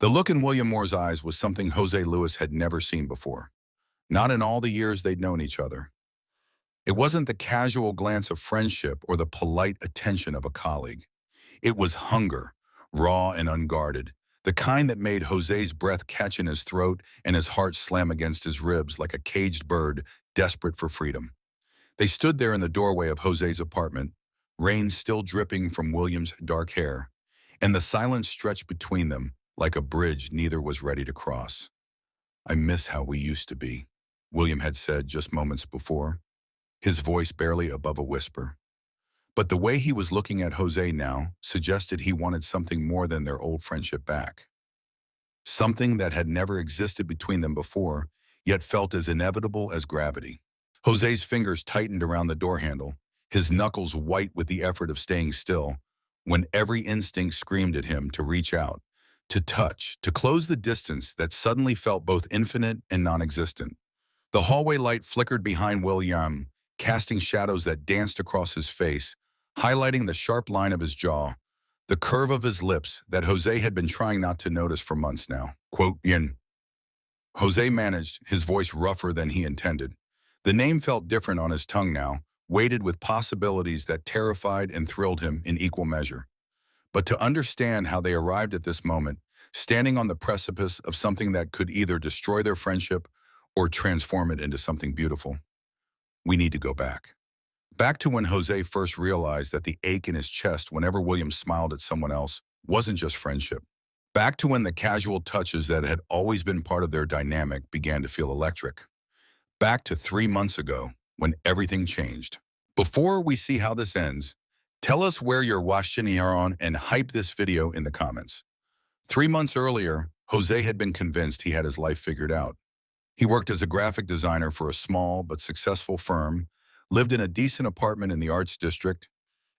The look in William Moore's eyes was something Jose Luis had never seen before, not in all the years they'd known each other. It wasn't the casual glance of friendship or the polite attention of a colleague. It was hunger, raw and unguarded, the kind that made Jose's breath catch in his throat and his heart slam against his ribs like a caged bird desperate for freedom. They stood there in the doorway of Jose's apartment, rain still dripping from William's dark hair, and the silence stretched between them like a bridge neither was ready to cross. "I miss how we used to be," William had said just moments before, his voice barely above a whisper. But the way he was looking at Jose now suggested he wanted something more than their old friendship back. Something that had never existed between them before, yet felt as inevitable as gravity. Jose's fingers tightened around the door handle, his knuckles white with the effort of staying still, when every instinct screamed at him to reach out, to touch, to close the distance that suddenly felt both infinite and non-existent. The hallway light flickered behind William, casting shadows that danced across his face, highlighting the sharp line of his jaw, the curve of his lips that Jose had been trying not to notice for months now. Quote, "Yin." Jose managed, his voice rougher than he intended. The name felt different on his tongue now, weighted with possibilities that terrified and thrilled him in equal measure. But to understand how they arrived at this moment, standing on the precipice of something that could either destroy their friendship or transform it into something beautiful, we need to go back. Back to when Jose first realized that the ache in his chest whenever William smiled at someone else wasn't just friendship. Back to when the casual touches that had always been part of their dynamic began to feel electric. Back to 3 months ago, when everything changed. Before we see how this ends, tell us where you're watching on and hype this video in the comments. 3 months earlier, Jose had been convinced he had his life figured out. He worked as a graphic designer for a small but successful firm, lived in a decent apartment in the arts district,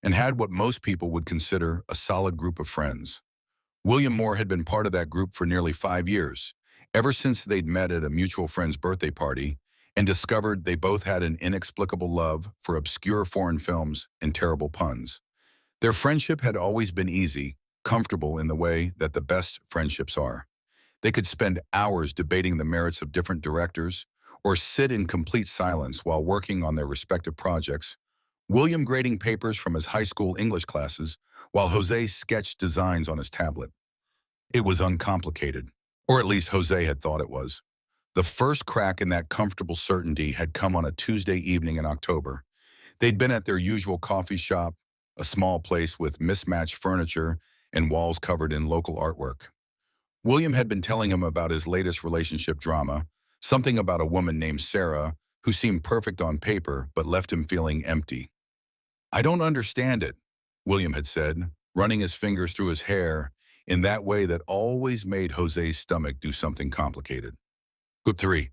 and had what most people would consider a solid group of friends. William Moore had been part of that group for nearly 5 years, ever since they'd met at a mutual friend's birthday party and discovered they both had an inexplicable love for obscure foreign films and terrible puns. Their friendship had always been easy, comfortable in the way that the best friendships are. They could spend hours debating the merits of different directors or sit in complete silence while working on their respective projects, William grading papers from his high school English classes while Jose sketched designs on his tablet. It was uncomplicated, or at least Jose had thought it was. The first crack in that comfortable certainty had come on a Tuesday evening in October. They'd been at their usual coffee shop, a small place with mismatched furniture and walls covered in local artwork. William had been telling him about his latest relationship drama, something about a woman named Sarah who seemed perfect on paper but left him feeling empty. "I don't understand it," William had said, running his fingers through his hair in that way that always made Jose's stomach do something complicated. Group 3.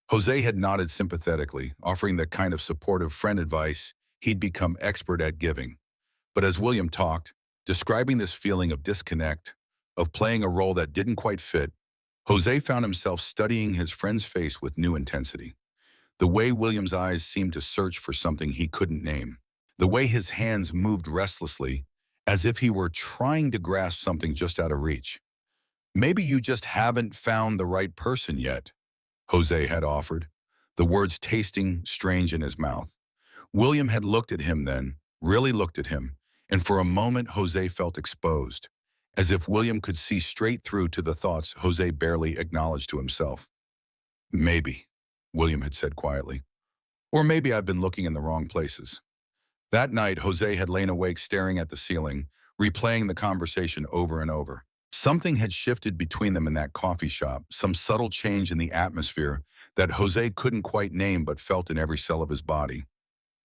Jose had nodded sympathetically, offering the kind of supportive friend advice he'd become expert at giving. But as William talked, describing this feeling of disconnect, of playing a role that didn't quite fit, Jose found himself studying his friend's face with new intensity. The way William's eyes seemed to search for something he couldn't name. The way his hands moved restlessly, as if he were trying to grasp something just out of reach. "Maybe you just haven't found the right person yet," Jose had offered, the words tasting strange in his mouth. William had looked at him then, really looked at him, and for a moment Jose felt exposed, as if William could see straight through to the thoughts Jose barely acknowledged to himself. "Maybe," William had said quietly. "Or maybe I've been looking in the wrong places." That night, Jose had lain awake staring at the ceiling, replaying the conversation over and over. Something had shifted between them in that coffee shop, some subtle change in the atmosphere that Jose couldn't quite name but felt in every cell of his body.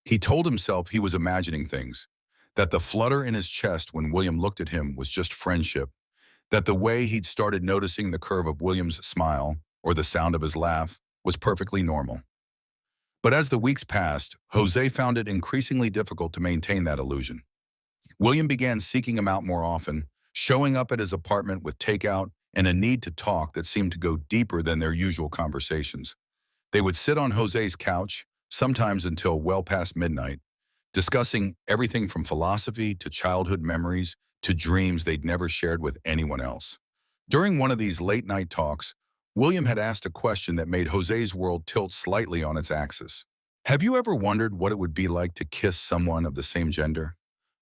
He told himself he was imagining things, that the flutter in his chest when William looked at him was just friendship, that the way he'd started noticing the curve of William's smile or the sound of his laugh was perfectly normal. But as the weeks passed, Jose found it increasingly difficult to maintain that illusion. William began seeking him out more often, showing up at his apartment with takeout and a need to talk that seemed to go deeper than their usual conversations. They would sit on Jose's couch, sometimes until well past midnight, discussing everything from philosophy to childhood memories to dreams they'd never shared with anyone else. During one of these late-night talks, William had asked a question that made Jose's world tilt slightly on its axis. Have you ever wondered what it would be like to kiss someone of the same gender?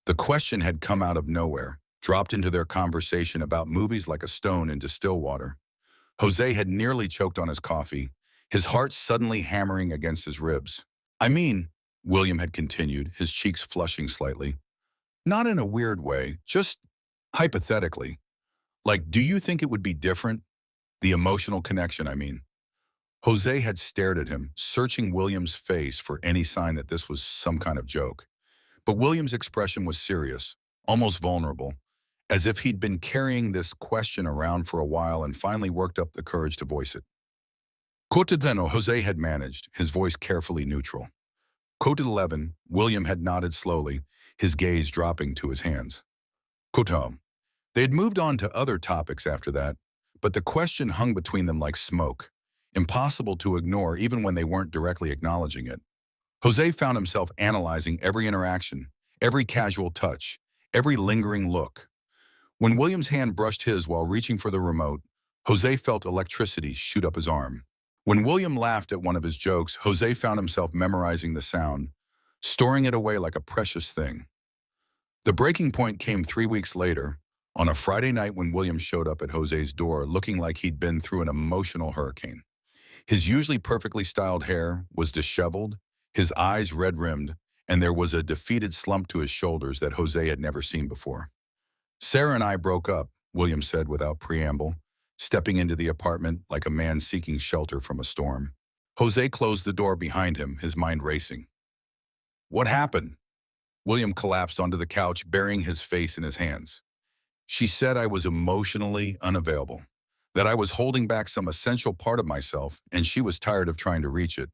The question had come out of nowhere, dropped into their conversation about movies like a stone into still water. Jose had nearly choked on his coffee, his heart suddenly hammering against his ribs. I mean, William had continued, his cheeks flushing slightly, not in a weird way, just hypothetically. Like, do you think it would be different? The emotional connection, I mean. Jose had stared at him, searching William's face for any sign that this was some kind of joke. But William's expression was serious, almost vulnerable, as if he'd been carrying this question around for a while and finally worked up the courage to voice it. Quotidiano, Jose had managed, his voice carefully neutral. Quoted 11, William had nodded slowly, his gaze dropping to his hands. Quote. They had moved on to other topics after that, but the question hung between them like smoke, impossible to ignore even when they weren't directly acknowledging it. Jose found himself analyzing every interaction, every casual touch, every lingering look. When William's hand brushed his while reaching for the remote, Jose felt electricity shoot up his arm. When William laughed at one of his jokes, Jose found himself memorizing the sound, storing it away like a precious thing. The breaking point came 3 weeks later, on a Friday night when William showed up at Jose's door looking like he'd been through an emotional hurricane. His usually perfectly styled hair was disheveled, his eyes red-rimmed, and there was a defeated slump to his shoulders that Jose had never seen before. Sarah and I broke up, William said without preamble, stepping into the apartment like a man seeking shelter from a storm. Jose closed the door behind him, his mind racing. What happened? William collapsed onto the couch, burying his face in his hands. She said I was emotionally unavailable, that I was holding back some essential part of myself, and she was tired of trying to reach it.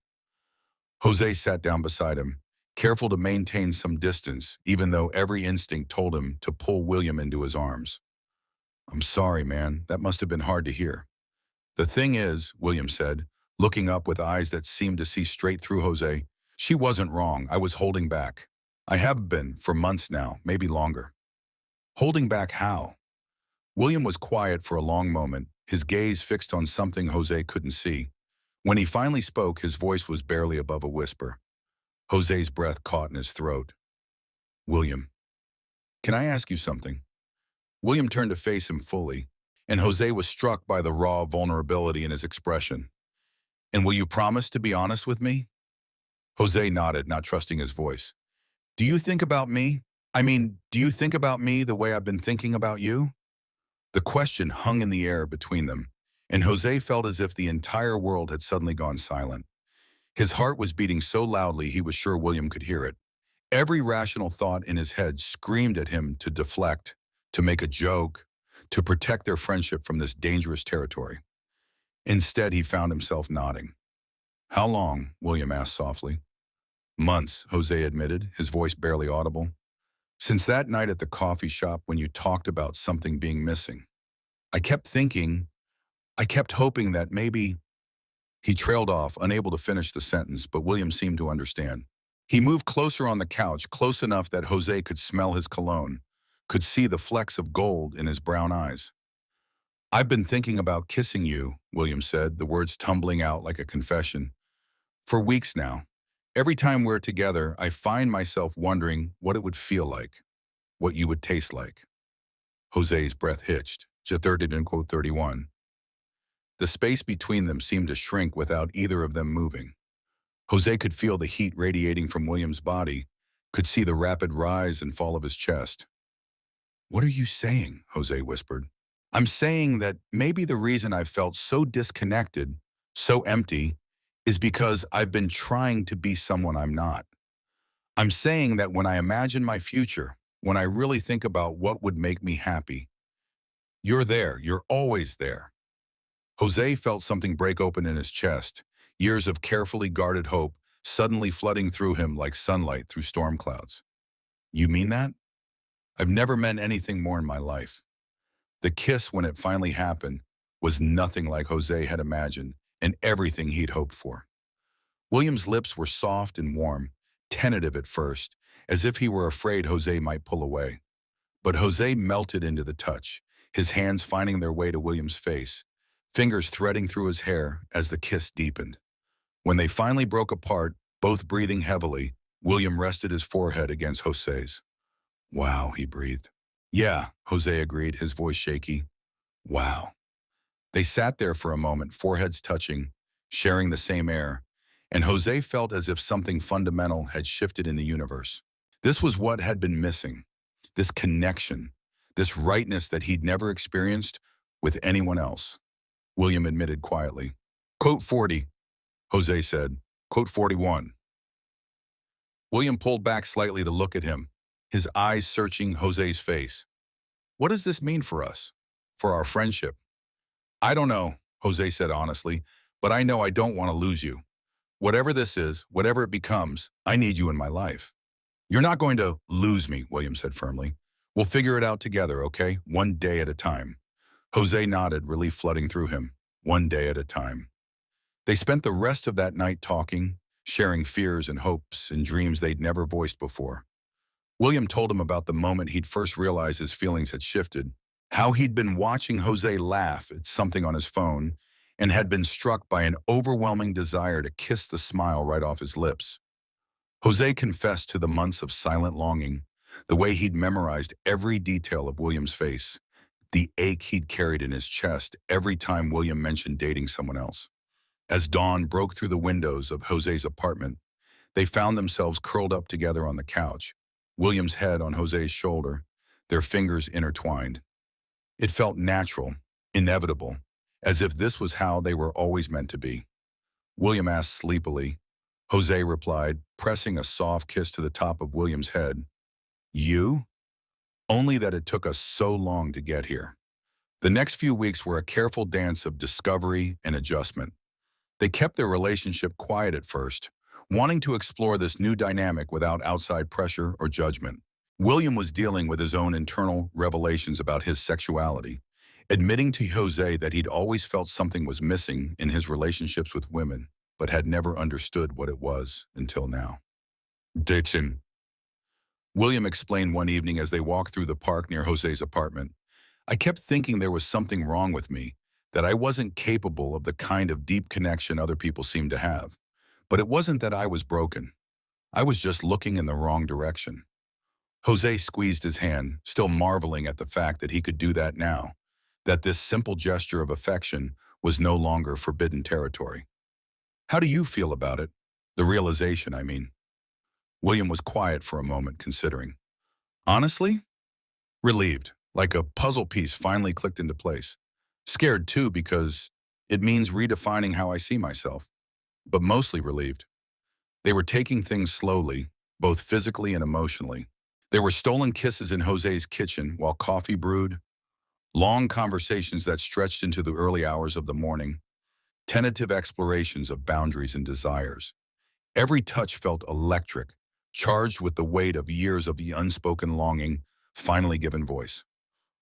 Jose sat down beside him, careful to maintain some distance, even though every instinct told him to pull William into his arms. I'm sorry, man. That must have been hard to hear. The thing is, William said, looking up with eyes that seemed to see straight through Jose, she wasn't wrong. I was holding back. I have been for months now, maybe longer. Holding back how? William was quiet for a long moment, his gaze fixed on something Jose couldn't see. When he finally spoke, his voice was barely above a whisper. Jose's breath caught in his throat. William, can I ask you something? William turned to face him fully, and Jose was struck by the raw vulnerability in his expression. And will you promise to be honest with me? Jose nodded, not trusting his voice. Do you think about me? Do you think about me the way I've been thinking about you? The question hung in the air between them, and Jose felt as if the entire world had suddenly gone silent. His heart was beating so loudly he was sure William could hear it. Every rational thought in his head screamed at him to deflect, to make a joke, to protect their friendship from this dangerous territory. Instead, he found himself nodding. How long? William asked softly. Months, Jose admitted, his voice barely audible. Since that night at the coffee shop when you talked about something being missing. I kept hoping that maybe. He trailed off, unable to finish the sentence, but William seemed to understand. He moved closer on the couch, close enough that Jose could smell his cologne, could see the flecks of gold in his brown eyes. I've been thinking about kissing you, William said, the words tumbling out like a confession. For weeks now. Every time we're together, I find myself wondering what it would feel like, what you would taste like. Jose's breath hitched. Quote 31. The space between them seemed to shrink without either of them moving. Jose could feel the heat radiating from William's body, could see the rapid rise and fall of his chest. What are you saying? Jose whispered. I'm saying that maybe the reason I've felt so disconnected, so empty, is because I've been trying to be someone I'm not. I'm saying that when I imagine my future, when I really think about what would make me happy, you're there, you're always there. Jose felt something break open in his chest, years of carefully guarded hope suddenly flooding through him like sunlight through storm clouds. You mean that? I've never meant anything more in my life. The kiss, when it finally happened, was nothing like Jose had imagined and everything he'd hoped for. William's lips were soft and warm, tentative at first, as if he were afraid Jose might pull away. But Jose melted into the touch, his hands finding their way to William's face, fingers threading through his hair as the kiss deepened. When they finally broke apart, both breathing heavily, William rested his forehead against Jose's. "Wow," he breathed. "Yeah," Jose agreed, his voice shaky. "Wow." They sat there for a moment, foreheads touching, sharing the same air, and Jose felt as if something fundamental had shifted in the universe. This was what had been missing, this connection, this rightness that he'd never experienced with anyone else. William admitted quietly. "Quote 40, Jose said. Quote 41. William pulled back slightly to look at him, his eyes searching Jose's face. "What does this mean for us? For our friendship?" "I don't know," Jose said honestly, "but I know I don't want to lose you. Whatever this is, whatever it becomes, I need you in my life." "You're not going to lose me," William said firmly. "We'll figure it out together, okay? One day at a time." Jose nodded, relief flooding through him. One day at a time. They spent the rest of that night talking, sharing fears and hopes and dreams they'd never voiced before. William told him about the moment he'd first realized his feelings had shifted, how he'd been watching Jose laugh at something on his phone and had been struck by an overwhelming desire to kiss the smile right off his lips. Jose confessed to the months of silent longing, the way he'd memorized every detail of William's face, the ache he'd carried in his chest every time William mentioned dating someone else. As dawn broke through the windows of Jose's apartment, they found themselves curled up together on the couch, William's head on Jose's shoulder, their fingers intertwined. It felt natural, inevitable, as if this was how they were always meant to be. William asked sleepily. Jose replied, pressing a soft kiss to the top of William's head. "You?" Only that it took us so long to get here. The next few weeks were a careful dance of discovery and adjustment. They kept their relationship quiet at first, wanting to explore this new dynamic without outside pressure or judgment. William was dealing with his own internal revelations about his sexuality, admitting to Jose that he'd always felt something was missing in his relationships with women, but had never understood what it was until now. "Dixon," William explained one evening as they walked through the park near Jose's apartment. "I kept thinking there was something wrong with me, that I wasn't capable of the kind of deep connection other people seem to have. But it wasn't that I was broken. I was just looking in the wrong direction." Jose squeezed his hand, still marveling at the fact that he could do that now, that this simple gesture of affection was no longer forbidden territory. "How do you feel about it? The realization, I mean." William was quiet for a moment, considering. "Honestly? Relieved, like a puzzle piece finally clicked into place. Scared too, because it means redefining how I see myself. But mostly relieved. They were taking things slowly, both physically and emotionally. There were stolen kisses in Jose's kitchen while coffee brewed, long conversations that stretched into the early hours of the morning, tentative explorations of boundaries and desires. Every touch felt electric, charged with the weight of years of the unspoken longing finally given voice.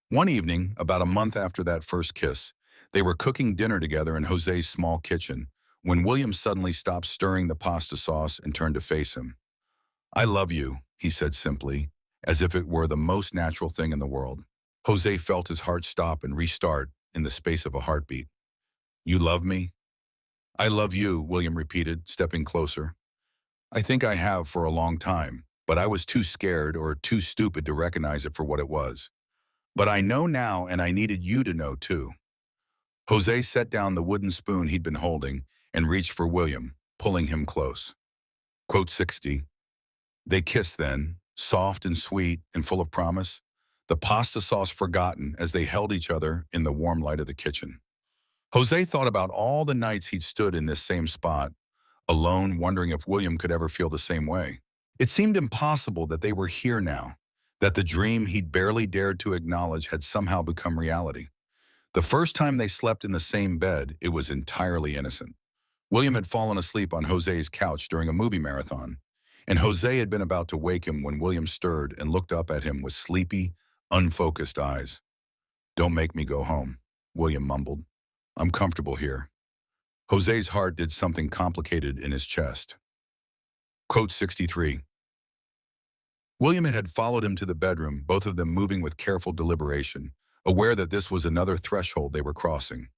One evening, about a month after that first kiss, they were cooking dinner together in Jose's small kitchen when William suddenly stopped stirring the pasta sauce and turned to face him. "I love you," he said simply, as if it were the most natural thing in the world. Jose felt his heart stop and restart in the space of a heartbeat. "You love me?" "I love you," William repeated, stepping closer. "I think I have for a long time, but I was too scared or too stupid to recognize it for what it was. But I know now, and I needed you to know too." Jose set down the wooden spoon he'd been holding and reached for William, pulling him close. Quote 60. They kissed then, soft and sweet and full of promise, the pasta sauce forgotten as they held each other in the warm light of the kitchen. Jose thought about all the nights he'd stood in this same spot, alone, wondering if William could ever feel the same way. It seemed impossible that they were here now, that the dream he'd barely dared to acknowledge had somehow become reality. The first time they slept in the same bed, it was entirely innocent. William had fallen asleep on Jose's couch during a movie marathon, and Jose had been about to wake him when William stirred and looked up at him with sleepy, unfocused eyes. "Don't make me go home," William mumbled. "I'm comfortable here." Jose's heart did something complicated in his chest. Quote 63. William had followed him to the bedroom, both of them moving with careful deliberation, aware that this was another threshold they were crossing.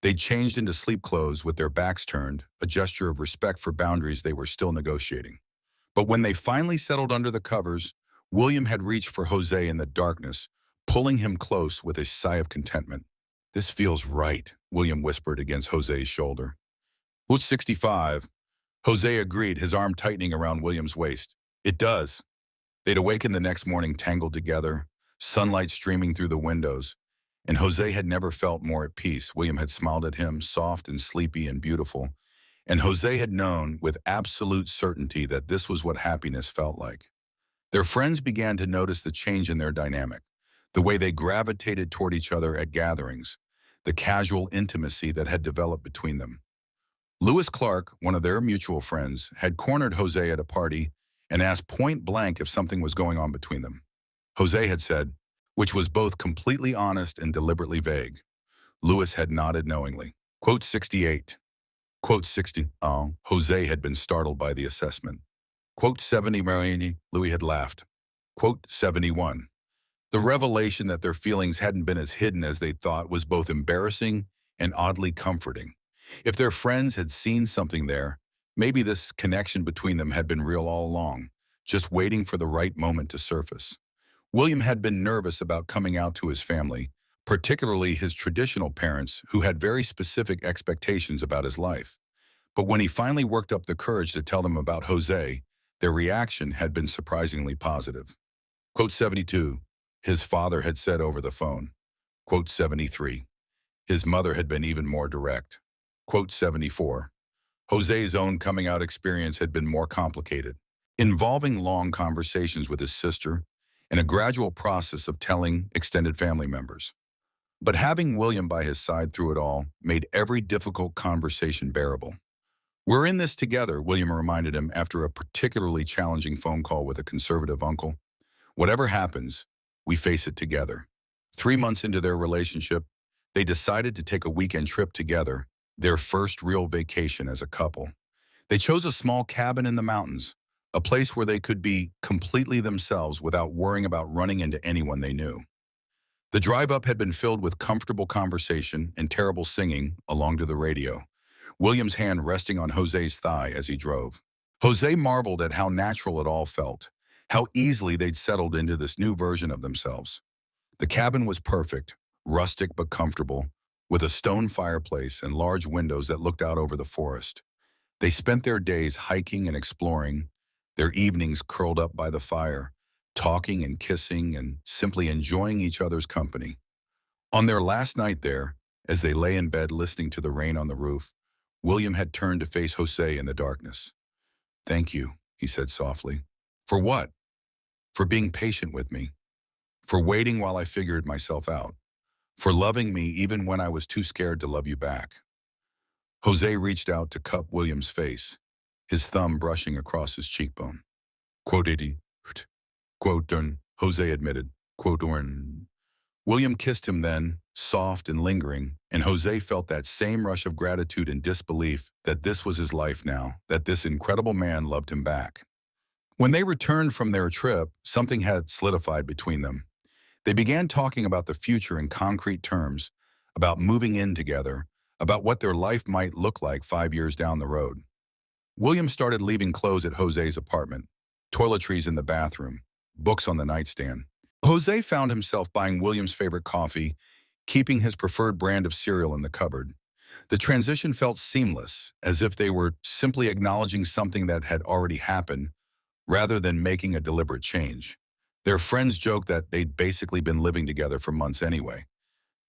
They changed into sleep clothes with their backs turned, a gesture of respect for boundaries they were still negotiating. But when they finally settled under the covers, William had reached for Jose in the darkness, pulling him close with a sigh of contentment. "This feels right," William whispered against Jose's shoulder. "Who's 65?" Jose agreed, his arm tightening around William's waist. "It does." They'd awakened the next morning tangled together, sunlight streaming through the windows, and Jose had never felt more at peace. William had smiled at him, soft and sleepy and beautiful, and Jose had known with absolute certainty that this was what happiness felt like. Their friends began to notice the change in their dynamic, the way they gravitated toward each other at gatherings, the casual intimacy that had developed between them. Lewis Clark, one of their mutual friends, had cornered Jose at a party and asked point blank if something was going on between them. Jose had said, which was both completely honest and deliberately vague. Lewis had nodded knowingly. Quote 68. Quote 60. Oh, Jose had been startled by the assessment. Quote 70. Louis had laughed. Quote 71. The revelation that their feelings hadn't been as hidden as they thought was both embarrassing and oddly comforting. If their friends had seen something there, maybe this connection between them had been real all along, just waiting for the right moment to surface. William had been nervous about coming out to his family, particularly his traditional parents who had very specific expectations about his life. But when he finally worked up the courage to tell them about Jose, their reaction had been surprisingly positive. Quote 72, his father had said over the phone. Quote 73, his mother had been even more direct. Quote 74, Jose's own coming out experience had been more complicated, involving long conversations with his sister and a gradual process of telling extended family members. But having William by his side through it all made every difficult conversation bearable. "We're in this together," William reminded him after a particularly challenging phone call with a conservative uncle. "Whatever happens, we face it together." 3 months into their relationship, they decided to take a weekend trip together, their first real vacation as a couple. They chose a small cabin in the mountains, a place where they could be completely themselves without worrying about running into anyone they knew. The drive up had been filled with comfortable conversation and terrible singing along to the radio, William's hand resting on Jose's thigh as he drove. Jose marveled at how natural it all felt, how easily they'd settled into this new version of themselves. The cabin was perfect, rustic but comfortable, with a stone fireplace and large windows that looked out over the forest. They spent their days hiking and exploring, their evenings curled up by the fire, talking and kissing and simply enjoying each other's company. On their last night there, as they lay in bed listening to the rain on the roof, William had turned to face Jose in the darkness. "Thank you," he said softly. "For what?" "For being patient with me. For waiting while I figured myself out. For loving me even when I was too scared to love you back." Jose reached out to cup William's face, his thumb brushing across his cheekbone. Quote 80. Quote dun, Jose admitted. Quote orn. William kissed him then, soft and lingering, and Jose felt that same rush of gratitude and disbelief that this was his life now, that this incredible man loved him back. When they returned from their trip, something had solidified between them. They began talking about the future in concrete terms, about moving in together, about what their life might look like 5 years down the road. William started leaving clothes at Jose's apartment, toiletries in the bathroom, books on the nightstand. Jose found himself buying William's favorite coffee, keeping his preferred brand of cereal in the cupboard. The transition felt seamless, as if they were simply acknowledging something that had already happened, rather than making a deliberate change. Their friends joked that they'd basically been living together for months anyway,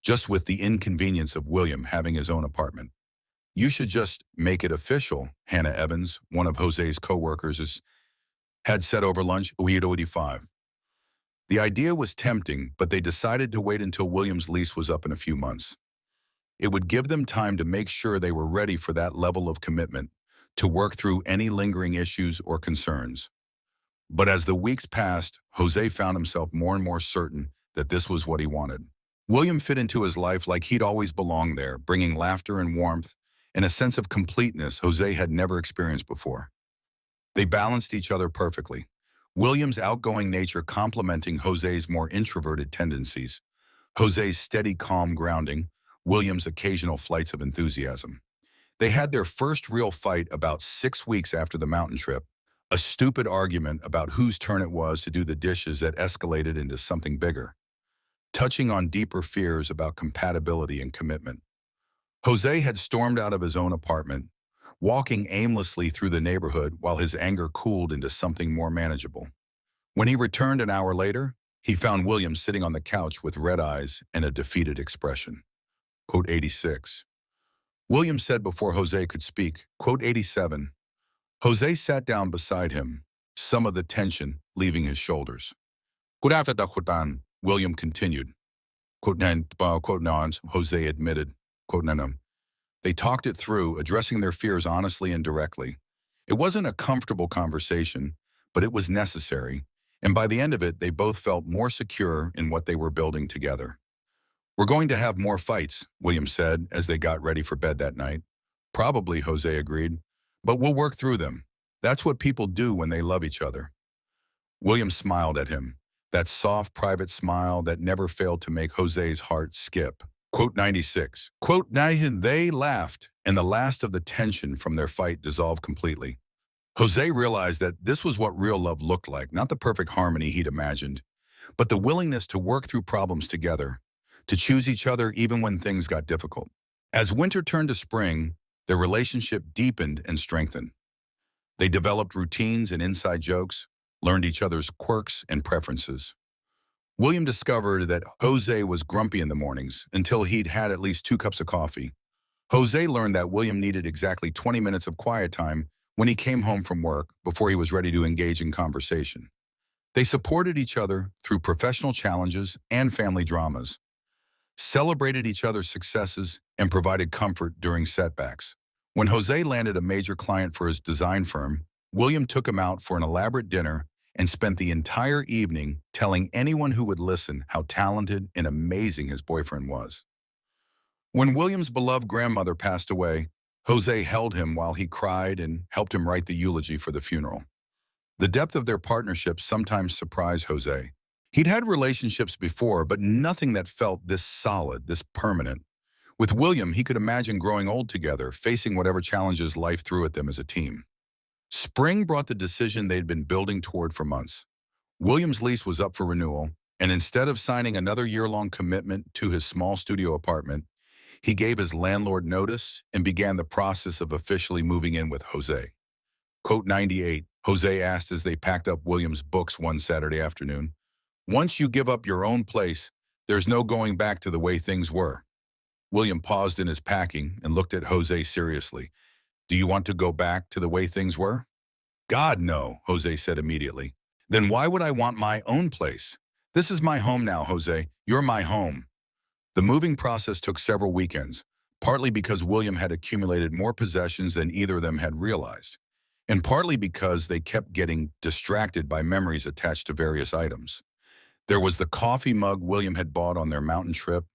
just with the inconvenience of William having his own apartment. "You should just make it official," Hannah Evans, one of Jose's co-workers, had said over lunch. 85. The idea was tempting, but they decided to wait until William's lease was up in a few months. It would give them time to make sure they were ready for that level of commitment, to work through any lingering issues or concerns. But as the weeks passed, Jose found himself more and more certain that this was what he wanted. William fit into his life like he'd always belonged there, bringing laughter and warmth and a sense of completeness Jose had never experienced before. They balanced each other perfectly, William's outgoing nature complementing Jose's more introverted tendencies. Jose's steady, calm grounding, William's occasional flights of enthusiasm. They had their first real fight about 6 weeks after the mountain trip, a stupid argument about whose turn it was to do the dishes that escalated into something bigger, touching on deeper fears about compatibility and commitment. Jose had stormed out of his own apartment, walking aimlessly through the neighborhood while his anger cooled into something more manageable. When he returned an hour later, he found William sitting on the couch with red eyes and a defeated expression. Quote 86. William said before Jose could speak, quote 87. Jose sat down beside him, some of the tension leaving his shoulders. Quote after the quote, William continued. Quote nons, Jose admitted. Quote no. They talked it through, addressing their fears honestly and directly. It wasn't a comfortable conversation, but it was necessary, and by the end of it, they both felt more secure in what they were building together. We're going to have more fights, William said as they got ready for bed that night. Probably, Jose agreed, but we'll work through them. That's what people do when they love each other. William smiled at him, that soft, private smile that never failed to make Jose's heart skip. Quote 96. Quote 9, they laughed, and the last of the tension from their fight dissolved completely. Jose realized that this was what real love looked like, not the perfect harmony he'd imagined, but the willingness to work through problems together, to choose each other even when things got difficult. As winter turned to spring, their relationship deepened and strengthened. They developed routines and inside jokes, learned each other's quirks and preferences. William discovered that Jose was grumpy in the mornings until he'd had at least 2 cups of coffee. Jose learned that William needed exactly 20 minutes of quiet time when he came home from work before he was ready to engage in conversation. They supported each other through professional challenges and family dramas, celebrated each other's successes, and provided comfort during setbacks. When Jose landed a major client for his design firm, William took him out for an elaborate dinner and spent the entire evening telling anyone who would listen how talented and amazing his boyfriend was. When William's beloved grandmother passed away, Jose held him while he cried and helped him write the eulogy for the funeral. The depth of their partnership sometimes surprised Jose. He'd had relationships before, but nothing that felt this solid, this permanent. With William, he could imagine growing old together, facing whatever challenges life threw at them as a team. Spring brought the decision they'd been building toward for months. William's lease was up for renewal, and instead of signing another year-long commitment to his small studio apartment, he gave his landlord notice and began the process of officially moving in with Jose. Quote 98, Jose asked as they packed up William's books one Saturday afternoon. Once you give up your own place, there's no going back to the way things were. William paused in his packing and looked at Jose seriously. Do you want to go back to the way things were? God, no, Jose said immediately. Then why would I want my own place? This is my home now, Jose. You're my home. The moving process took several weekends, partly because William had accumulated more possessions than either of them had realized, and partly because they kept getting distracted by memories attached to various items. There was the coffee mug William had bought on their mountain trip,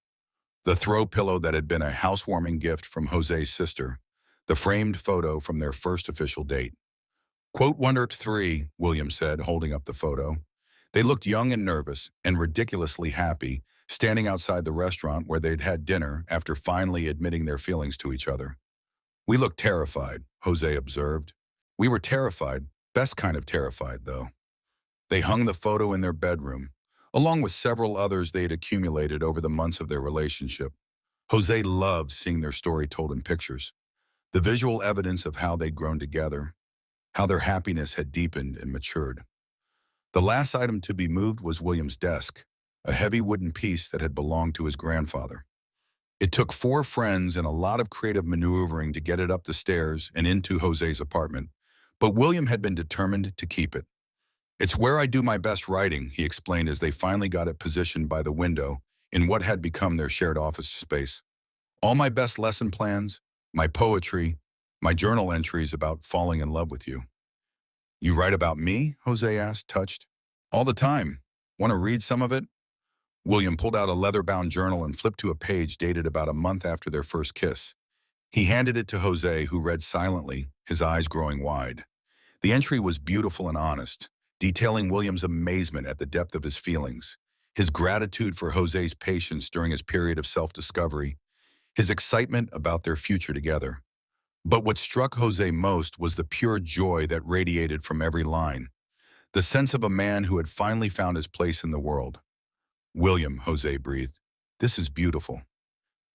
the throw pillow that had been a housewarming gift from Jose's sister, the framed photo from their first official date. Quote 103, William said, holding up the photo. They looked young and nervous and ridiculously happy, standing outside the restaurant where they'd had dinner after finally admitting their feelings to each other. We looked terrified, Jose observed. We were terrified, best kind of terrified, though. They hung the photo in their bedroom, along with several others they'd accumulated over the months of their relationship. Jose loved seeing their story told in pictures, the visual evidence of how they'd grown together, how their happiness had deepened and matured. The last item to be moved was William's desk, a heavy wooden piece that had belonged to his grandfather. It took 4 friends and a lot of creative maneuvering to get it up the stairs and into Jose's apartment, but William had been determined to keep it. It's where I do my best writing, he explained as they finally got it positioned by the window in what had become their shared office space. All my best lesson plans, my poetry, my journal entries about falling in love with you. You write about me? Jose asked, touched. All the time. Want to read some of it? William pulled out a leather-bound journal and flipped to a page dated about a month after their first kiss. He handed it to Jose, who read silently, his eyes growing wide. The entry was beautiful and honest, detailing William's amazement at the depth of his feelings. his gratitude for Jose's patience during his period of self-discovery, his excitement about their future together. But what struck Jose most was the pure joy that radiated from every line, the sense of a man who had finally found his place in the world. "William," Jose breathed, "this is beautiful.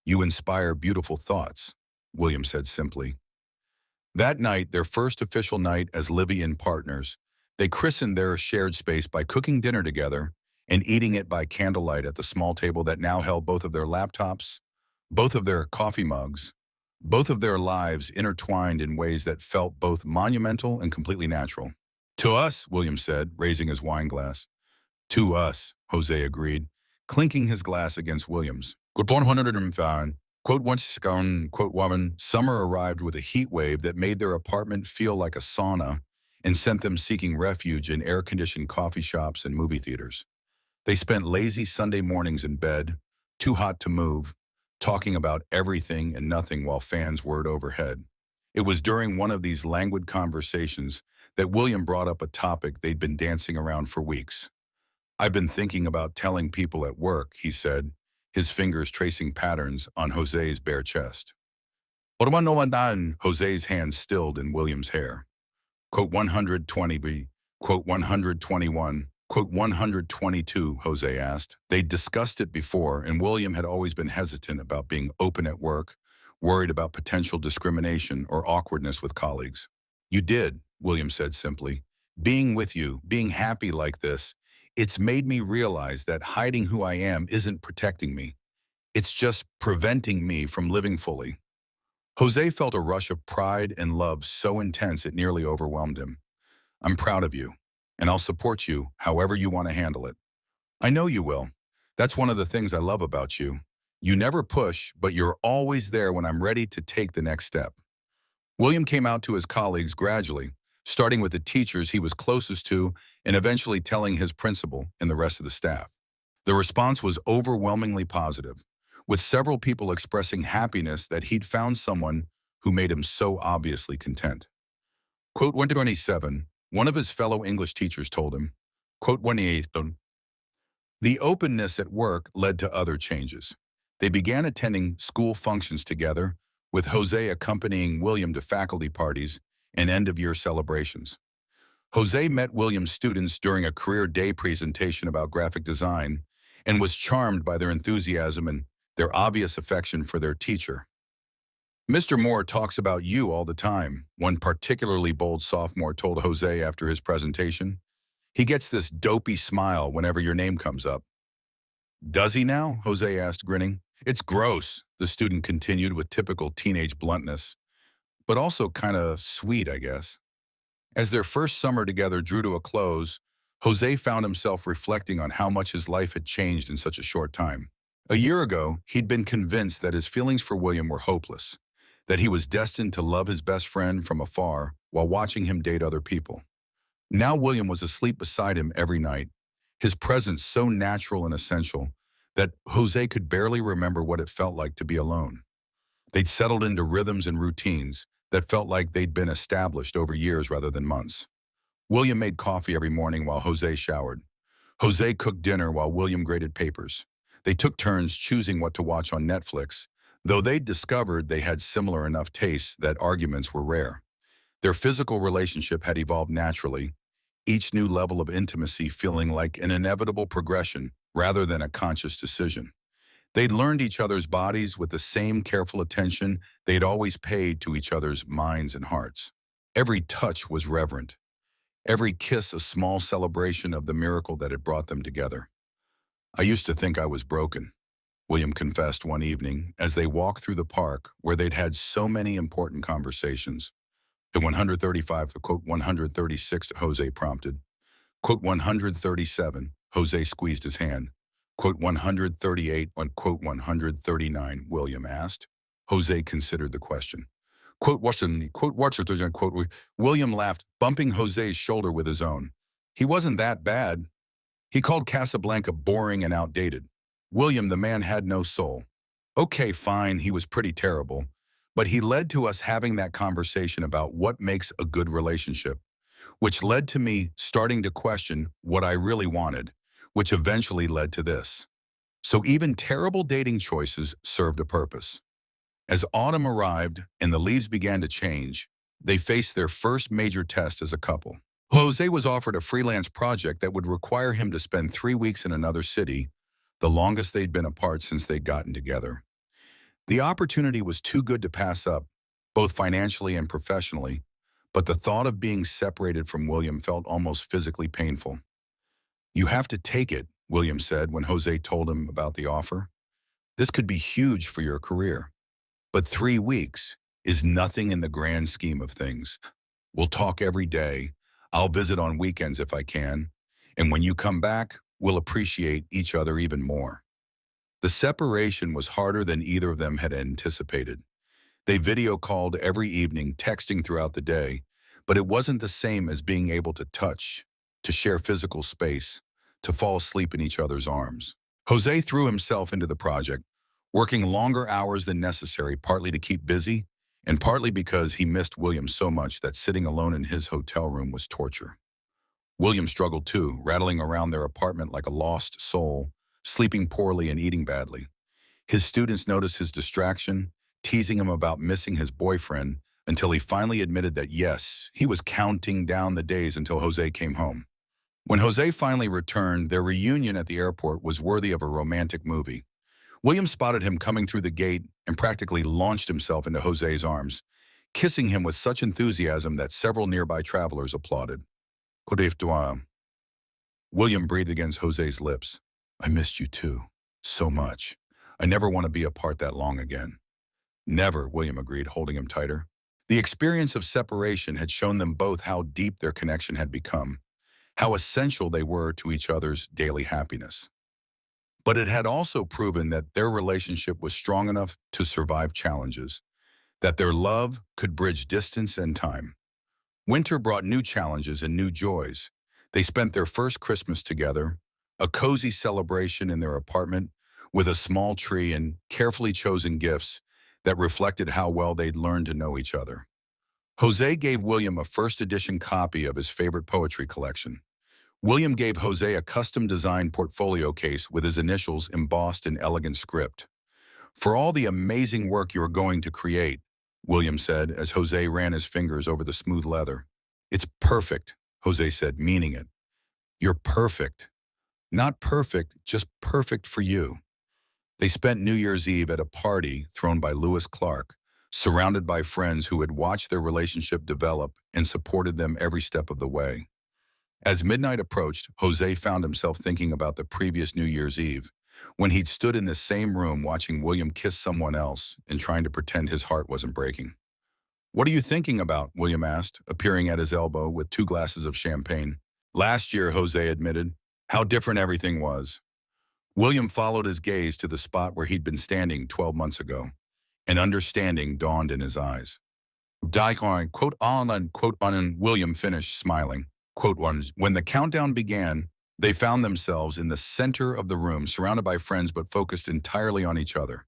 You inspire beautiful thoughts," William said simply. That night, their first official night as Livian partners, they christened their shared space by cooking dinner together and eating it by candlelight at the small table that now held both of their laptops, both of their coffee mugs, both of their lives intertwined in ways that felt both monumental and completely natural. "To us," William said, raising his wine glass. "To us," Jose agreed, clinking his glass against William's. "Good 105. Quote once gone, quote woman, summer arrived with a heat wave that made their apartment feel like a sauna and sent them seeking refuge in air-conditioned coffee shops and movie theaters. They spent lazy Sunday mornings in bed, too hot to move, talking about everything and nothing while fans whirred overhead. It was during one of these languid conversations that William brought up a topic they'd been dancing around for weeks. "I've been thinking about telling people at work," he said, his fingers tracing patterns on Jose's bare chest. "What no one?" Jose's hand stilled in William's hair. Quote 120B, quote 121, quote 122, Jose asked. They'd discussed it before, and William had always been hesitant about being open at work, worried about potential discrimination or awkwardness with colleagues. "You did," William said simply. "Being with you, being happy like this, it's made me realize that hiding who I am isn't protecting me. It's just preventing me from living fully." Jose felt a rush of pride and love so intense it nearly overwhelmed him. "I'm proud of you, and I'll support you however you want to handle it." "I know you will. That's one of the things I love about you. You never push, but you're always there when I'm ready to take the next step." William came out to his colleagues gradually, starting with the teachers he was closest to and eventually telling his principal and the rest of the staff. The response was overwhelmingly positive, with several people expressing happiness that he'd found someone who made him so obviously content. Quote 127, one of his fellow English teachers told him, quote 28, the openness at work led to other changes. They began attending school functions together, with Jose accompanying William to faculty parties and end-of-year celebrations. Jose met William's students during a career day presentation about graphic design and was charmed by their enthusiasm and their obvious affection for their teacher. "Mr. Moore talks about you all the time," one particularly bold sophomore told Jose after his presentation. "He gets this dopey smile whenever your name comes up." "Does he now?" Jose asked, grinning. "It's gross," the student continued with typical teenage bluntness, "but also kind of sweet, I guess." As their first summer together drew to a close, Jose found himself reflecting on how much his life had changed in such a short time. A year ago, he'd been convinced that his feelings for William were hopeless, that he was destined to love his best friend from afar while watching him date other people. Now William was asleep beside him every night, his presence so natural and essential that Jose could barely remember what it felt like to be alone. They'd settled into rhythms and routines that felt like they'd been established over years rather than months. William made coffee every morning while Jose showered. Jose cooked dinner while William graded papers. They took turns choosing what to watch on Netflix, though they'd discovered they had similar enough tastes that arguments were rare. Their physical relationship had evolved naturally, each new level of intimacy feeling like an inevitable progression rather than a conscious decision. They'd learned each other's bodies with the same careful attention they'd always paid to each other's minds and hearts. Every touch was reverent, every kiss a small celebration of the miracle that had brought them together. "I used to think I was broken," William confessed one evening as they walked through the park where they'd had so many important conversations. At 135, the quote 136, Jose prompted. Quote 137, Jose squeezed his hand. Quote 138, on quote 139, William asked. Jose considered the question. Quote Washington, quote Washington, quote William laughed, bumping Jose's shoulder with his own. He wasn't that bad. He called Casablanca boring and outdated. William, the man, had no soul. Okay, fine, he was pretty terrible. But he led to us having that conversation about what makes a good relationship, which led to me starting to question what I really wanted, which eventually led to this. So even terrible dating choices served a purpose. As autumn arrived and the leaves began to change, they faced their first major test as a couple. Jose was offered a freelance project that would require him to spend 3 weeks in another city, the longest they'd been apart since they'd gotten together. The opportunity was too good to pass up, both financially and professionally, but the thought of being separated from William felt almost physically painful. "You have to take it," William said when Jose told him about the offer. "This could be huge for your career. But 3 weeks is nothing in the grand scheme of things. We'll talk every day. I'll visit on weekends if I can. And when you come back, we'll appreciate each other even more." The separation was harder than either of them had anticipated. They video called every evening, texting throughout the day, but it wasn't the same as being able to touch, to share physical space, to fall asleep in each other's arms. Jose threw himself into the project, working longer hours than necessary, partly to keep busy, and partly because he missed William so much that sitting alone in his hotel room was torture. William struggled too, rattling around their apartment like a lost soul, sleeping poorly and eating badly. His students noticed his distraction, teasing him about missing his boyfriend, until he finally admitted that yes, he was counting down the days until Jose came home. When Jose finally returned, their reunion at the airport was worthy of a romantic movie. William spotted him coming through the gate and practically launched himself into Jose's arms, kissing him with such enthusiasm that several nearby travelers applauded. "Kodeftua." William breathed against Jose's lips. "I missed you too, so much. I never want to be apart that long again." "Never," William agreed, holding him tighter. The experience of separation had shown them both how deep their connection had become, how essential they were to each other's daily happiness. But it had also proven that their relationship was strong enough to survive challenges, that their love could bridge distance and time. Winter brought new challenges and new joys. They spent their first Christmas together, a cozy celebration in their apartment with a small tree and carefully chosen gifts that reflected how well they'd learned to know each other. Jose gave William a first edition copy of his favorite poetry collection. William gave Jose a custom-designed portfolio case with his initials embossed in elegant script. "For all the amazing work you are going to create," William said as Jose ran his fingers over the smooth leather. "It's perfect," Jose said, meaning it. "You're perfect. Not perfect, just perfect for you." They spent New Year's Eve at a party thrown by Lewis Clark, surrounded by friends who had watched their relationship develop and supported them every step of the way. As midnight approached, Jose found himself thinking about the previous New Year's Eve, when he'd stood in the same room watching William kiss someone else and trying to pretend his heart wasn't breaking. "What are you thinking about?" William asked, appearing at his elbow with 2 glasses of champagne. "Last year," Jose admitted. "How different everything was." William followed his gaze to the spot where he'd been standing 12 months ago. An understanding dawned in his eyes. "Daikon, quote on and quote on," and William finished, smiling. Quote one, when the countdown began, they found themselves in the center of the room, surrounded by friends but focused entirely on each other.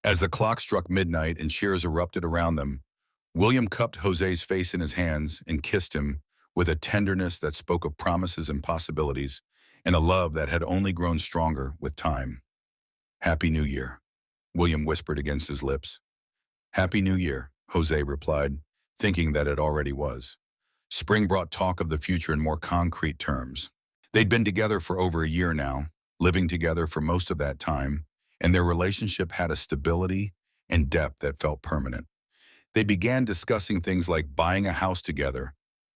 As the clock struck midnight and cheers erupted around them, William cupped Jose's face in his hands and kissed him with a tenderness that spoke of promises and possibilities, and a love that had only grown stronger with time. "Happy New Year," William whispered against his lips. "Happy New Year," Jose replied, thinking that it already was. Spring brought talk of the future in more concrete terms. They'd been together for over a year now, living together for most of that time, and their relationship had a stability and depth that felt permanent. They began discussing things like buying a house together,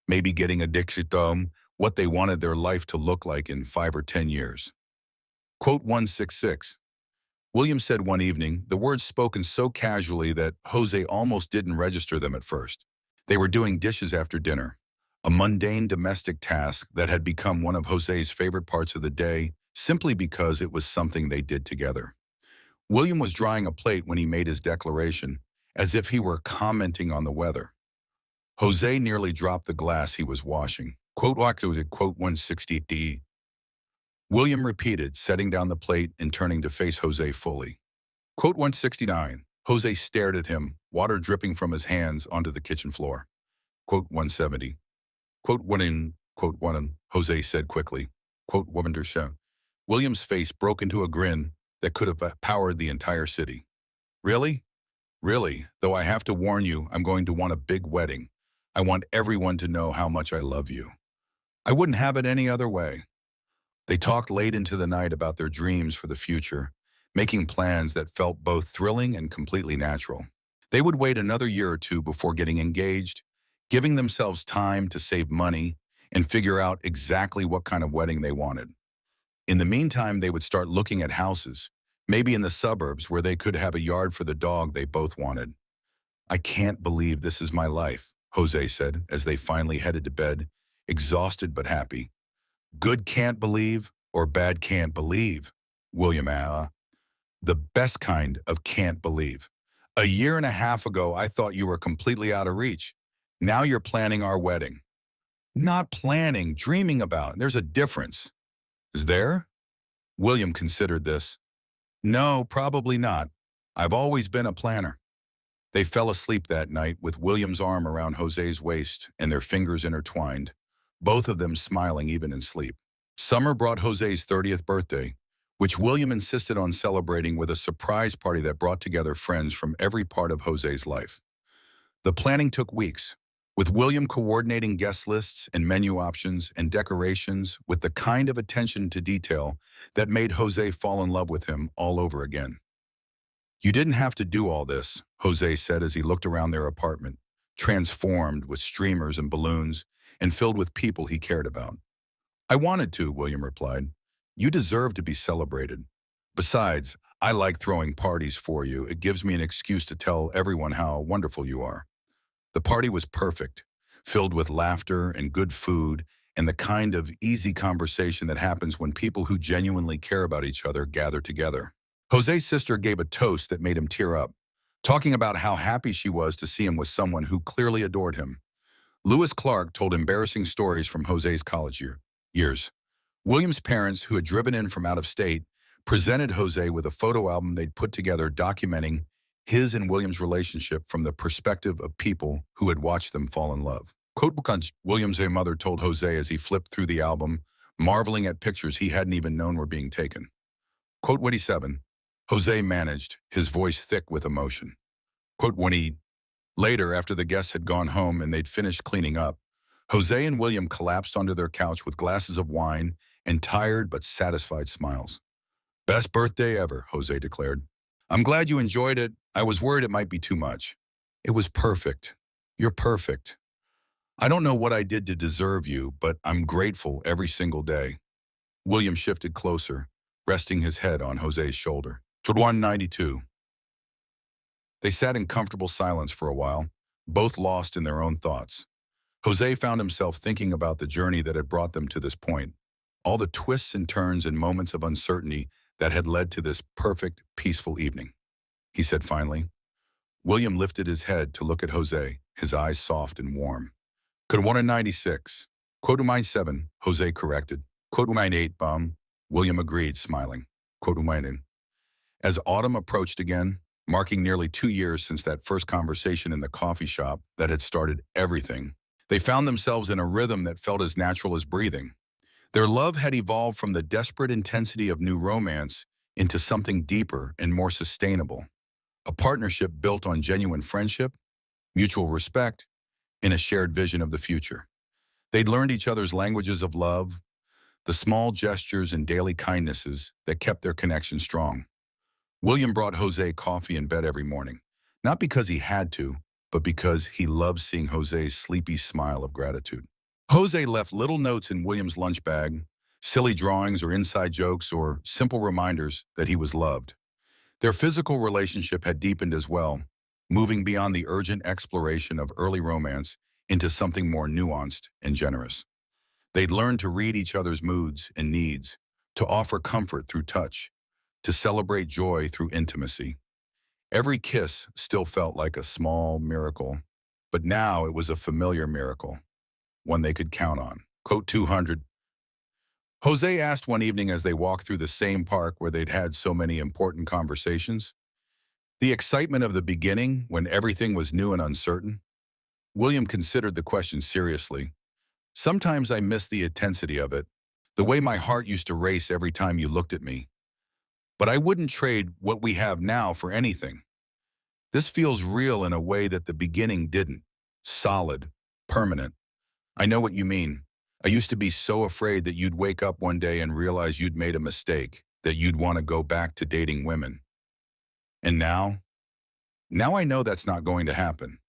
maybe getting a dixitome, what they wanted their life to look like in 5 or 10 years. Quote 166. William said one evening, the words spoken so casually that Jose almost didn't register them at first. They were doing dishes after dinner, a mundane domestic task that had become one of Jose's favorite parts of the day simply because it was something they did together. William was drying a plate when he made his declaration, as if he were commenting on the weather. Jose nearly dropped the glass he was washing. Quote 160D. William repeated, setting down the plate and turning to face Jose fully. Quote 169. Jose stared at him, water dripping from his hands onto the kitchen floor. Quote 170. Quote 1 in, quote 1 in, Jose said quickly. Quote 1. William's face broke into a grin that could have powered the entire city. Really? Really, though I have to warn you, I'm going to want a big wedding. I want everyone to know how much I love you. I wouldn't have it any other way. They talked late into the night about their dreams for the future, making plans that felt both thrilling and completely natural. They would wait another year or two before getting engaged, giving themselves time to save money and figure out exactly what kind of wedding they wanted. In the meantime, they would start looking at houses, maybe in the suburbs where they could have a yard for the dog they both wanted. I can't believe this is my life, Jose said as they finally headed to bed, exhausted but happy. Good can't believe or bad can't believe, William the best kind of can't believe. A year and a half ago, I thought you were completely out of reach. Now you're planning our wedding. Not planning, dreaming about. There's a difference. Is there? William considered this. No, probably not. I've always been a planner. They fell asleep that night with William's arm around Jose's waist and their fingers intertwined, both of them smiling even in sleep. Summer brought Jose's 30th birthday, which William insisted on celebrating with a surprise party that brought together friends from every part of Jose's life. The planning took weeks, with William coordinating guest lists and menu options and decorations with the kind of attention to detail that made Jose fall in love with him all over again. You didn't have to do all this, Jose said as he looked around their apartment, transformed with streamers and balloons and filled with people he cared about. I wanted to, William replied. You deserve to be celebrated. Besides, I like throwing parties for you. It gives me an excuse to tell everyone how wonderful you are. The party was perfect, filled with laughter and good food and the kind of easy conversation that happens when people who genuinely care about each other gather together. Jose's sister gave a toast that made him tear up, talking about how happy she was to see him with someone who clearly adored him. Lewis Clark told embarrassing stories from Jose's college years. William's parents, who had driven in from out of state, presented Jose with a photo album they'd put together documenting his and William's relationship from the perspective of people who had watched them fall in love. Quote, William's mother told Jose as he flipped through the album, marveling at pictures he hadn't even known were being taken. Quote 27, Jose managed, his voice thick with emotion. Quote, later, after the guests had gone home and they'd finished cleaning up, Jose and William collapsed onto their couch with glasses of wine and tired but satisfied smiles. Best birthday ever, Jose declared. I'm glad you enjoyed it. I was worried it might be too much. It was perfect. You're perfect. I don't know what I did to deserve you, but I'm grateful every single day. William shifted closer, resting his head on Jose's shoulder. 192. They sat in comfortable silence for a while, both lost in their own thoughts. Jose found himself thinking about the journey that had brought them to this point, all the twists and turns and moments of uncertainty that had led to this perfect, peaceful evening. He said finally. William lifted his head to look at Jose, his eyes soft and warm. Could 196. Quote 7, Jose corrected. Quote 8, William agreed, smiling. Quote 9. As autumn approached again, marking nearly 2 years since that first conversation in the coffee shop that had started everything, they found themselves in a rhythm that felt as natural as breathing. Their love had evolved from the desperate intensity of new romance into something deeper and more sustainable, a partnership built on genuine friendship, mutual respect, and a shared vision of the future. They'd learned each other's languages of love, the small gestures and daily kindnesses that kept their connection strong. William brought Jose coffee in bed every morning, not because he had to, but because he loved seeing Jose's sleepy smile of gratitude. Jose left little notes in William's lunch bag, silly drawings or inside jokes or simple reminders that he was loved. Their physical relationship had deepened as well, moving beyond the urgent exploration of early romance into something more nuanced and generous. They'd learned to read each other's moods and needs, to offer comfort through touch, to celebrate joy through intimacy. Every kiss still felt like a small miracle, but now it was a familiar miracle, one they could count on. Quote 200. Jose asked one evening as they walked through the same park where they'd had so many important conversations. The excitement of the beginning, when everything was new and uncertain? William considered the question seriously. Sometimes I miss the intensity of it, The way my heart used to race every time you looked at me. But I wouldn't trade what we have now for anything. This feels real in a way that the beginning didn't. Solid, permanent. I know what you mean. I used to be so afraid that you'd wake up one day and realize you'd made a mistake, that you'd want to go back to dating women. And now I know that's not going to happen.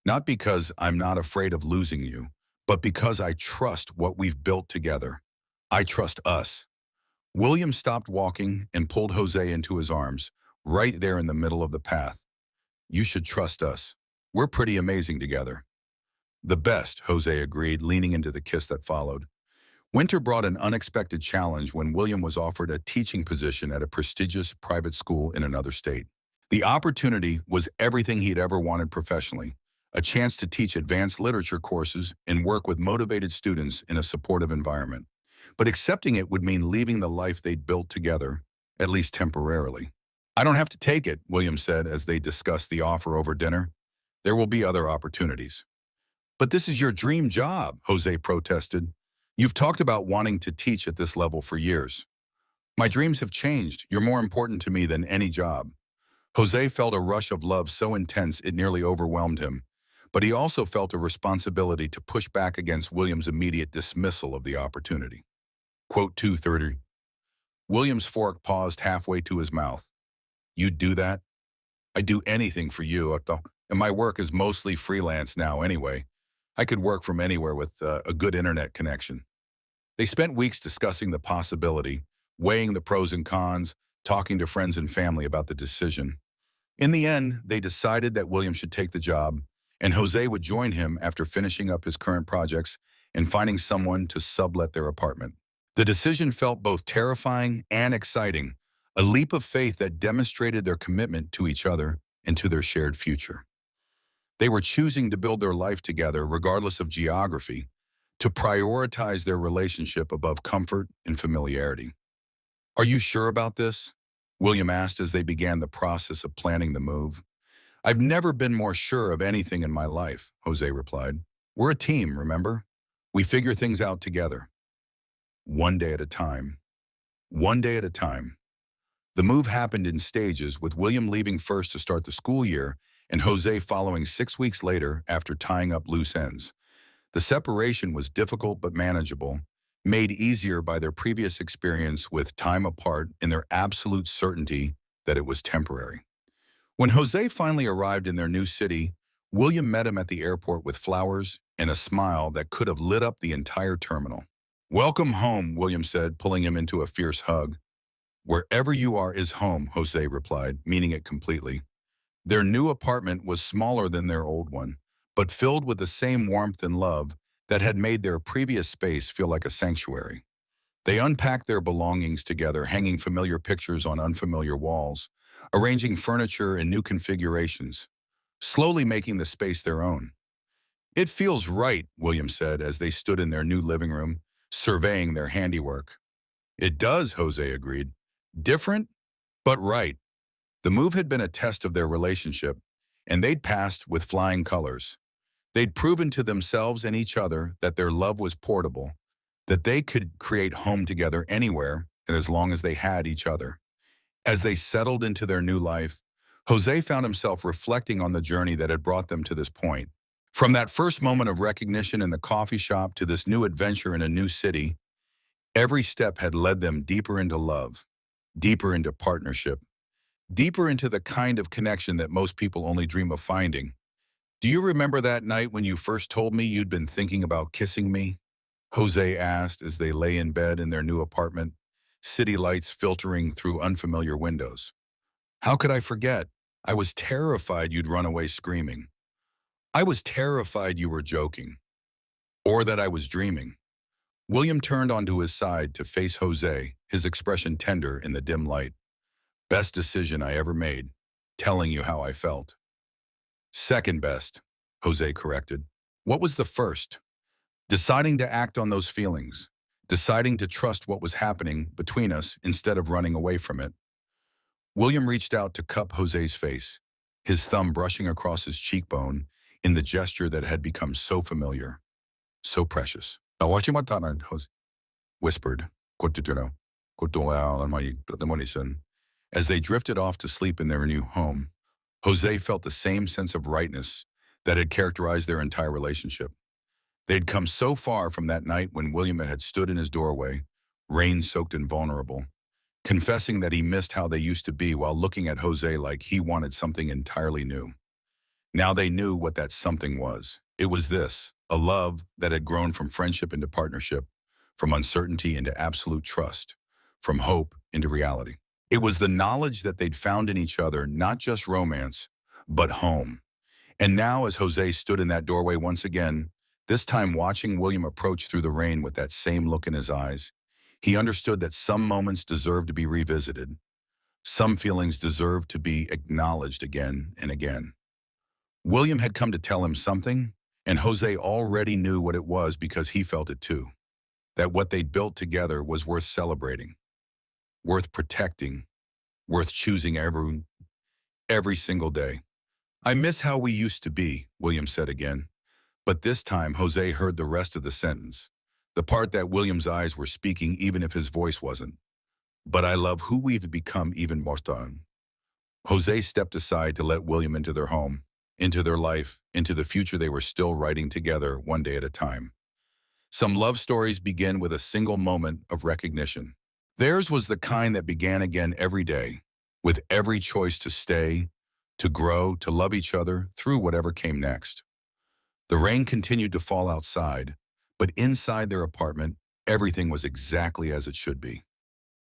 Not because I'm not afraid of losing you, but because I trust what we've built together. I trust us. William stopped walking and pulled Jose into his arms, right there in the middle of the path. You should trust us. We're pretty amazing together. The best, Jose agreed, leaning into the kiss that followed. Winter brought an unexpected challenge when William was offered a teaching position at a prestigious private school in another state. The opportunity was everything he'd ever wanted professionally, a chance to teach advanced literature courses and work with motivated students in a supportive environment. But accepting it would mean leaving the life they'd built together, at least temporarily. I don't have to take it, William said as they discussed the offer over dinner. There will be other opportunities. But this is your dream job, Jose protested. You've talked about wanting to teach at this level for years. My dreams have changed. You're more important to me than any job. Jose felt a rush of love so intense it nearly overwhelmed him, but he also felt a responsibility to push back against William's immediate dismissal of the opportunity. Quote 230. William's fork paused halfway to his mouth. You'd do that? I'd do anything for you, Otto. And my work is mostly freelance now anyway. I could work from anywhere with a good internet connection. They spent weeks discussing the possibility, weighing the pros and cons, talking to friends and family about the decision. In the end, they decided that William should take the job, and Jose would join him after finishing up his current projects and finding someone to sublet their apartment. The decision felt both terrifying and exciting, a leap of faith that demonstrated their commitment to each other and to their shared future. They were choosing to build their life together regardless of geography, to prioritize their relationship above comfort and familiarity. Are you sure about this? William asked as they began the process of planning the move. I've never been more sure of anything in my life, Jose replied. We're a team, remember? We figure things out together. One day at a time. One day at a time. The move happened in stages, with William leaving first to start the school year and Jose following 6 weeks later after tying up loose ends. The separation was difficult but manageable, made easier by their previous experience with time apart and their absolute certainty that it was temporary. When Jose finally arrived in their new city, William met him at the airport with flowers and a smile that could have lit up the entire terminal. Welcome home, William said, pulling him into a fierce hug. Wherever you are is home, Jose replied, meaning it completely. Their new apartment was smaller than their old one, but filled with the same warmth and love that had made their previous space feel like a sanctuary. They unpacked their belongings together, hanging familiar pictures on unfamiliar walls, arranging furniture in new configurations, slowly making the space their own. It feels right, William said as they stood in their new living room, surveying their handiwork. It does, Jose agreed. Different, but right. The move had been a test of their relationship, and they'd passed with flying colors. They'd proven to themselves and each other that their love was portable, that they could create home together anywhere and as long as they had each other. As they settled into their new life, Jose found himself reflecting on the journey that had brought them to this point. From that first moment of recognition in the coffee shop to this new adventure in a new city, every step had led them deeper into love, deeper into partnership, deeper into the kind of connection that most people only dream of finding. Do you remember that night when you first told me you'd been thinking about kissing me? Jose asked as they lay in bed in their new apartment, city lights filtering through unfamiliar windows. How could I forget? I was terrified you'd run away screaming. I was terrified you were joking, or that I was dreaming. William turned onto his side to face Jose, his expression tender in the dim light. Best decision I ever made, telling you how I felt. Second best, Jose corrected. What was the first? Deciding to act on those feelings, deciding to trust what was happening between us instead of running away from it. William reached out to cup Jose's face, his thumb brushing across his cheekbone in the gesture that had become so familiar, so precious. Now, watch him, Jose. whispered, "Kotituno, kotoa my Morrison." As they drifted off to sleep in their new home, Jose felt the same sense of rightness that had characterized their entire relationship. They had come so far from that night when William had stood in his doorway, rain-soaked and vulnerable, confessing that he missed how they used to be while looking at Jose like he wanted something entirely new. Now they knew what that something was. It was this, a love that had grown from friendship into partnership, from uncertainty into absolute trust, from hope into reality. It was the knowledge that they'd found in each other not just romance, but home. And now as Jose stood in that doorway once again, this time watching William approach through the rain with that same look in his eyes, he understood that some moments deserved to be revisited. Some feelings deserved to be acknowledged again and again. William had come to tell him something, and Jose already knew what it was because he felt it too. That what they'd built together was worth celebrating, worth protecting, worth choosing every single day. "I miss how we used to be," William said again. But this time, Jose heard the rest of the sentence, the part that William's eyes were speaking even if his voice wasn't. "But I love who we've become even more so." Jose stepped aside to let William into their home, into their life, into the future they were still writing together one day at a time. Some love stories begin with a single moment of recognition. Theirs was the kind that began again every day, with every choice to stay, to grow, to love each other through whatever came next. The rain continued to fall outside, but inside their apartment, everything was exactly as it should be.